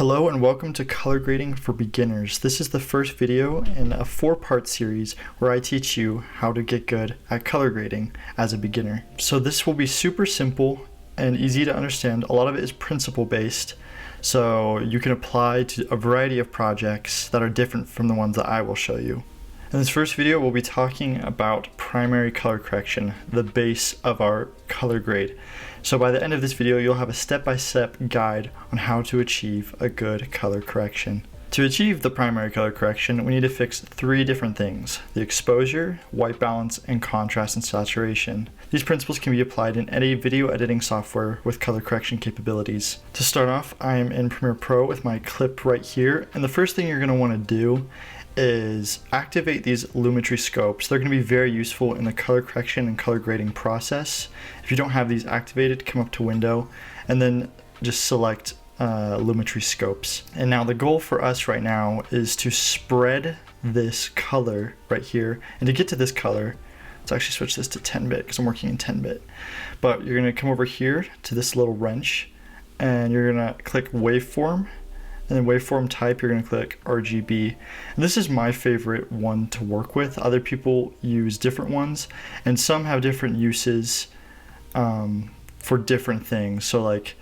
Hello and welcome to Color Grading for Beginners. This is the first video in a 4-part series where I teach you how to get good at color grading as a beginner. So this will be super simple and easy to understand. A lot of it is principle based, so you can apply to a variety of projects that are different from the ones that I will show you. In this first video, we'll be talking about primary color correction, the base of our color grade. So by the end of this video, you'll have a step-by-step guide on how to achieve a good color correction. To achieve the primary color correction, we need to fix 3 different things: the exposure, white balance, and contrast and saturation. These principles can be applied in any video editing software with color correction capabilities. To start off, I am in Premiere Pro with my clip right here, and the first thing you're going to want to do is activate these Lumetri scopes. They're going to be very useful in the color correction and color grading process. If you don't have these activated, come up to Window and then just select Lumetri scopes. And now the goal for us right now is to spread this color right here. And to get to this color, let's actually switch this to 10-bit because I'm working in 10-bit. But you're going to come over here to this little wrench and you're going to click Waveform. And then waveform type, you're going to click RGB. And this is my favorite one to work with. Other people use different ones, and some have different uses for different things. So like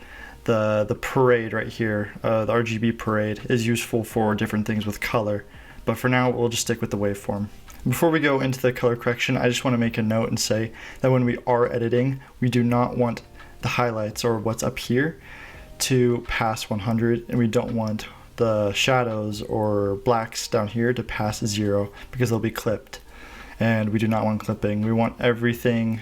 the parade right here, the RGB parade is useful for different things with color. But for now, we'll just stick with the waveform. Before we go into the color correction, I just want to make a note and say that when we are editing, we do not want the highlights or what's up here to pass 100, and we don't want the shadows or blacks down here to pass 0 because they'll be clipped, and we do not want clipping. We want everything,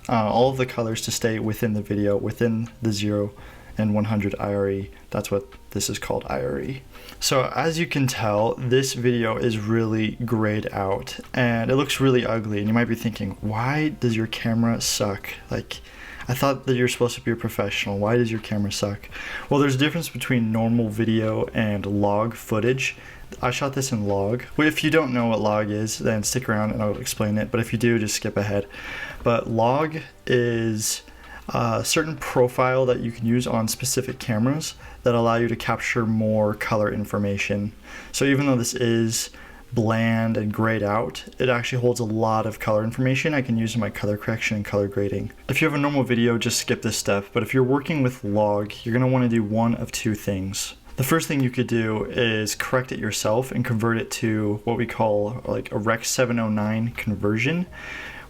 all of the colors to stay within the video, within the 0 and 100 IRE. That's what this is called, IRE. So as you can tell, this video is really grayed out and it looks really ugly, and you might be thinking, why does your camera suck? Like, I thought that you're supposed to be a professional. Why does your camera suck? Well, there's a difference between normal video and log footage. I shot this in log. Well, if you don't know what log is, then stick around and I'll explain it. But if you do, just skip ahead. But log is a certain profile that you can use on specific cameras that allow you to capture more color information. So even though this is bland and grayed out, it actually holds a lot of color information I can use in my color correction and color grading. If you have a normal video, just skip this step, but if you're working with log, you're going to want to do one of 2 things. The first thing you could do is correct it yourself and convert it to what we call like a Rec 709 conversion,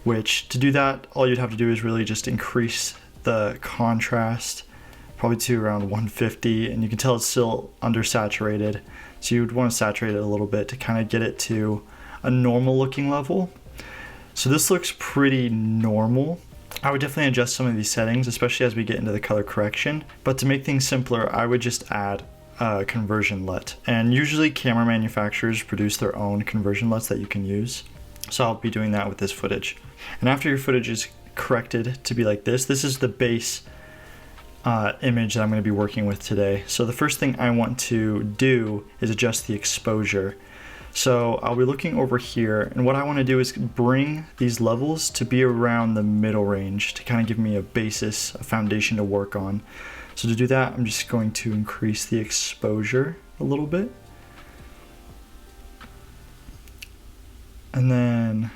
which to do that, all you'd have to do is really just increase the contrast probably to around 150, and you can tell it's still undersaturated. So you would want to saturate it a little bit to kind of get it to a normal looking level. So this looks pretty normal. I would definitely adjust some of these settings, especially as we get into the color correction. But to make things simpler, I would just add a conversion LUT. And usually camera manufacturers produce their own conversion LUTs that you can use. So I'll be doing that with this footage. And after your footage is corrected to be like this is the base image that I'm going to be working with today. So the first thing I want to do is adjust the exposure. So I'll be looking over here, and what I want to do is bring these levels to be around the middle range to kind of give me a basis, a foundation to work on. So to do that, I'm just going to increase the exposure a little bit. And then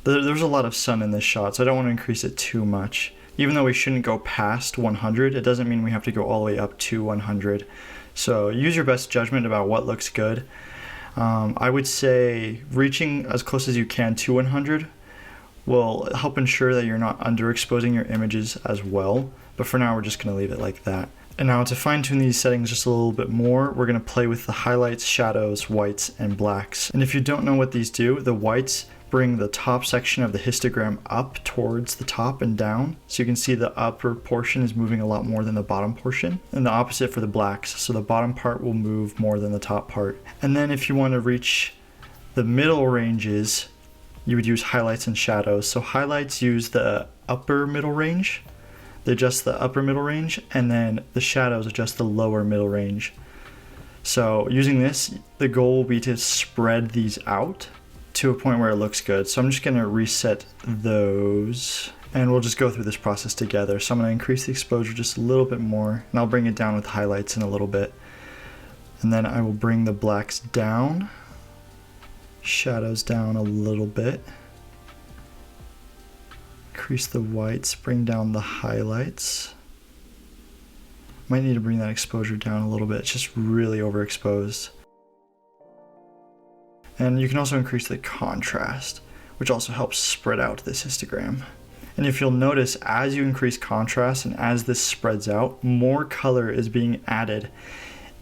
there's a lot of sun in this shot, so I don't want to increase it too much. Even though we shouldn't go past 100, it doesn't mean we have to go all the way up to 100. So use your best judgment about what looks good. I would say reaching as close as you can to 100 will help ensure that you're not underexposing your images as well. But for now, we're just going to leave it like that. And now to fine tune these settings just a little bit more, we're going to play with the highlights, shadows, whites, and blacks. And if you don't know what these do, the whites bring the top section of the histogram up towards the top and down. So you can see the upper portion is moving a lot more than the bottom portion. And the opposite for the blacks. So the bottom part will move more than the top part. And then if you want to reach the middle ranges, you would use highlights and shadows. So highlights use the upper middle range. They adjust the upper middle range, and then the shadows adjust the lower middle range. So using this, the goal will be to spread these out to a point where it looks good. So I'm just going to reset those, and we'll just go through this process together. So I'm going to increase the exposure just a little bit more, and I'll bring it down with highlights in a little bit. And then I will bring the blacks down, shadows down a little bit, increase the whites, bring down the highlights. Might need to bring that exposure down a little bit, it's just really overexposed. And you can also increase the contrast, which also helps spread out this histogram. And if you'll notice, as you increase contrast and as this spreads out, more color is being added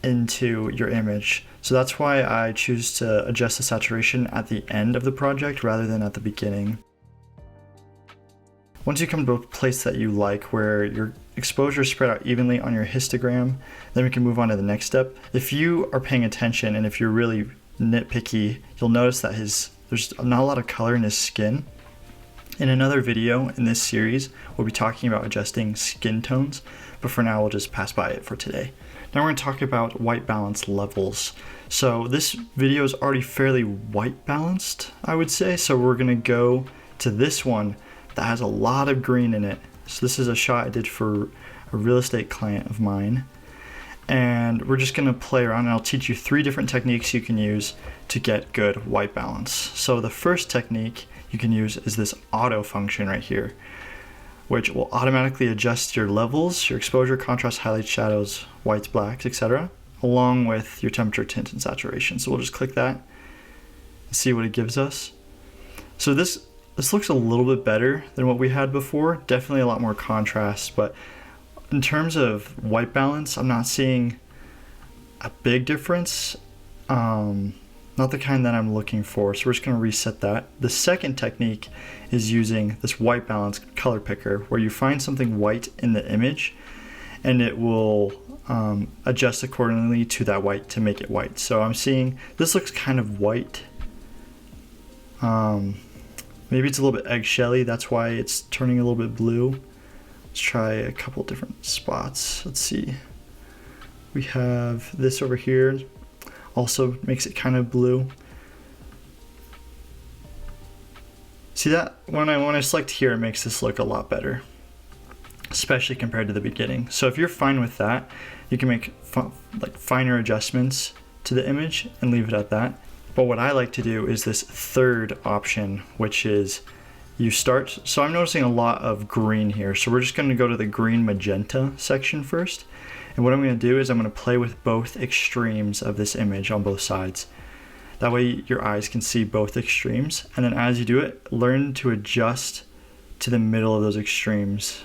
into your image. So that's why I choose to adjust the saturation at the end of the project rather than at the beginning. Once you come to a place that you like where your exposure is spread out evenly on your histogram, then we can move on to the next step. If you are paying attention and if you're really nitpicky, you'll notice that there's not a lot of color in his skin. In another video in this series, we'll be talking about adjusting skin tones, but for now we'll just pass by it for today. Now we're going to talk about white balance levels. So this video is already fairly white balanced, I would say. So we're going to go to this one that has a lot of green in it. So this is a shot I did for a real estate client of mine. And we're just going to play around and I'll teach you 3 different techniques you can use to get good white balance. So the first technique you can use is this auto function right here, which will automatically adjust your levels, your exposure, contrast, highlights, shadows, whites, blacks, etc., along with your temperature, tint, and saturation. So we'll just click that and see what it gives us. So this looks a little bit better than what we had before, definitely a lot more contrast, but in terms of white balance, I'm not seeing a big difference, not the kind that I'm looking for, so we're just going to reset that. The second technique is using this white balance color picker, where you find something white in the image and it will adjust accordingly to that white to make it white. So I'm seeing this looks kind of white. Maybe it's a little bit eggshelly, that's why it's turning a little bit blue. Let's try a couple different spots. Let's see. We have this over here, also makes it kind of blue. See that? When I select here, it makes this look a lot better, especially compared to the beginning. So if you're fine with that, you can make finer adjustments to the image and leave it at that. But what I like to do is this third option, which is you start, so I'm noticing a lot of green here. So we're just going to go to the green magenta section first. And what I'm going to do is I'm going to play with both extremes of this image on both sides. That way your eyes can see both extremes. And then as you do it, learn to adjust to the middle of those extremes.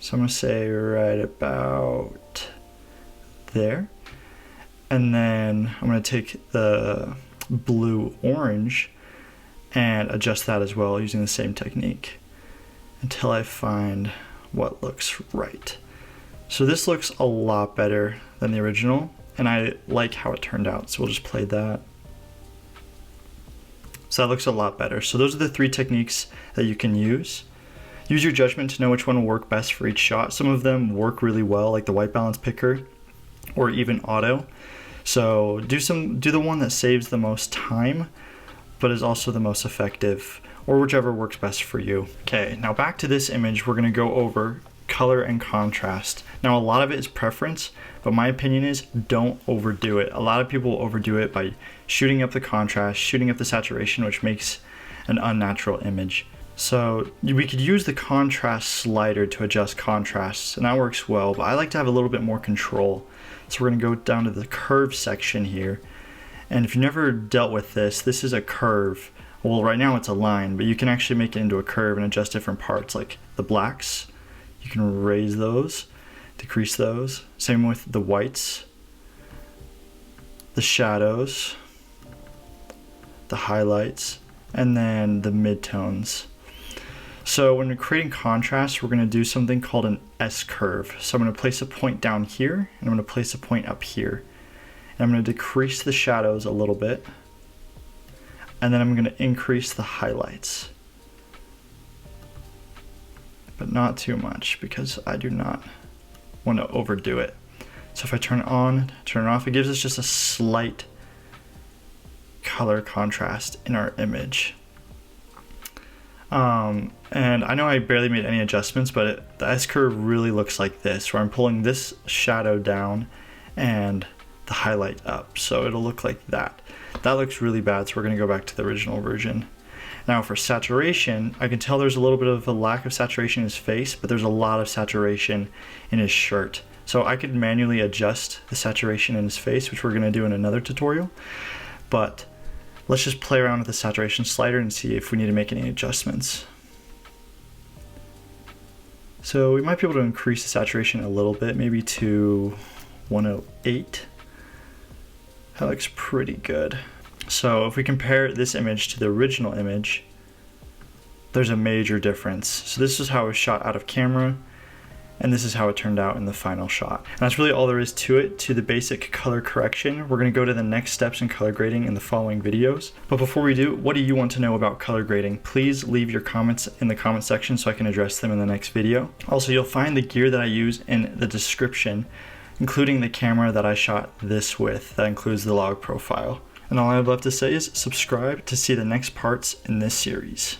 So I'm going to say right about there. And then I'm going to take the blue orange and adjust that as well using the same technique until I find what looks right. So this looks a lot better than the original and I like how it turned out, so we'll just play that. So that looks a lot better. So those are the 3 techniques that you can use. Use your judgment to know which one will work best for each shot. Some of them work really well, like the white balance picker or even auto. So do the one that saves the most time, but is also the most effective, or whichever works best for you. Okay, now back to this image, we're gonna go over color and contrast. Now a lot of it is preference, but my opinion is don't overdo it. A lot of people overdo it by shooting up the contrast, shooting up the saturation, which makes an unnatural image. So we could use the contrast slider to adjust contrasts, and that works well, but I like to have a little bit more control. So we're gonna go down to the curve section here. And if you've never dealt with this, this is a curve. Well, right now it's a line, but you can actually make it into a curve and adjust different parts, like the blacks. You can raise those, decrease those. Same with the whites, the shadows, the highlights, and then the midtones. So when we're creating contrast, we're going to do something called an S-curve. So I'm going to place a point down here, and I'm going to place a point up here. And I'm going to decrease the shadows a little bit, and then I'm going to increase the highlights. But not too much, because I do not want to overdo it. So if I turn it on, turn it off, it gives us just a slight color contrast in our image. And I know I barely made any adjustments, but the S-curve really looks like this, where I'm pulling this shadow down and the highlight up. So it'll look like that. That looks really bad, so we're gonna go back to the original version. Now for saturation, I can tell there's a little bit of a lack of saturation in his face, but there's a lot of saturation in his shirt. So I could manually adjust the saturation in his face, which we're gonna do in another tutorial. But let's just play around with the saturation slider and see if we need to make any adjustments. So we might be able to increase the saturation a little bit, maybe to 108. That looks pretty good. So if we compare this image to the original image, there's a major difference. So this is how it was shot out of camera, and this is how it turned out in the final shot. And that's really all there is to it, to the basic color correction. We're gonna go to the next steps in color grading in the following videos. But before we do, what do you want to know about color grading? Please leave your comments in the comment section so I can address them in the next video. Also, you'll find the gear that I use in the description, including the camera that I shot this with. That includes the log profile. And all I'd love to say is subscribe to see the next parts in this series.